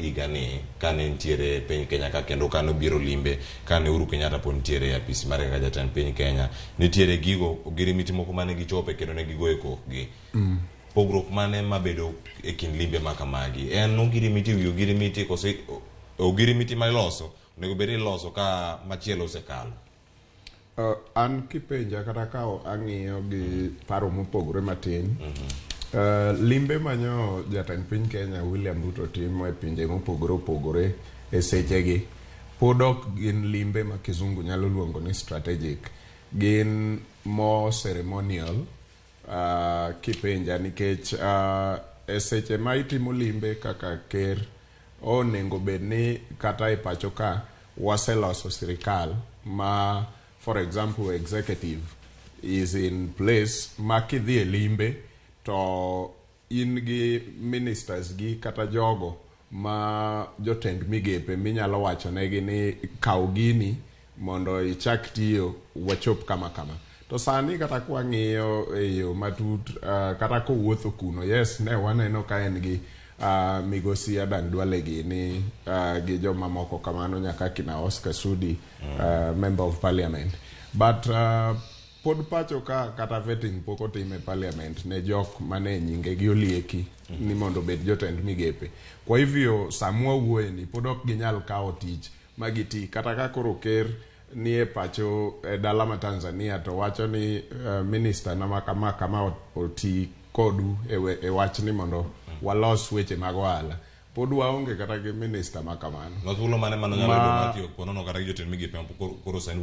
igani kane ntiere piny Kenya ka kendo kane obiro limbe kane Uhuru Kenyatta pod ntiere e apisi mare kaka jatend piny Kenya, nitiere gigo ogirimiti moko mane gichope kendo ne gigoe kokgi. Pogruok mane mabedo e kind limbe ma kamagi en ogirimiti wi ogirimiti kose ogirimiti ma iloso onego bed iloso ka machielo osekalo. An kipenja kata ka ang'iyo gi paro mopogore matin, limbe manyo jatend piny Kenya William Ruto timo e pinje mopogore opogore e sechegi pod ok gin limbe ma kizungu nyalo luongo ni strategic, gin more ceremonial. Kipenja nikech e seche ma itimo limbe kaka ker onego bed ni kata e pacho ka waseloso sirikal ma, for example, executive is in place ma kidhi e limbe to in gi ministers gi kata jogo ma jotend migepe minyalo wacho negi ni kaw gini mondo ichak tiyo wachop kama kama. To sani kata kwa ng'iyo e yo matut kata kowuotho kuno, yes, ne waneno ka en gi migosi Adan Duale gini gi joma moko kamano nyaka kina Oscar Sudi, member of parliament. But pod pacho ka kata vetting poko time parliament ne jok mane nyinge gi olieki ni mondo bed jotend migepe. Kwa hivyo samua wuoye ni pod ok ginyal kawo tich magiti kata ka koro ker ni e pacho dala ma Tanzania to wacho ni minister na kama oti kodu e wach ni mondo walos weche mag ohala, pod waonge kata gi minister ma kamano. Thuolo mane mano nyalo do matio kono no kata jotend migepe koro sani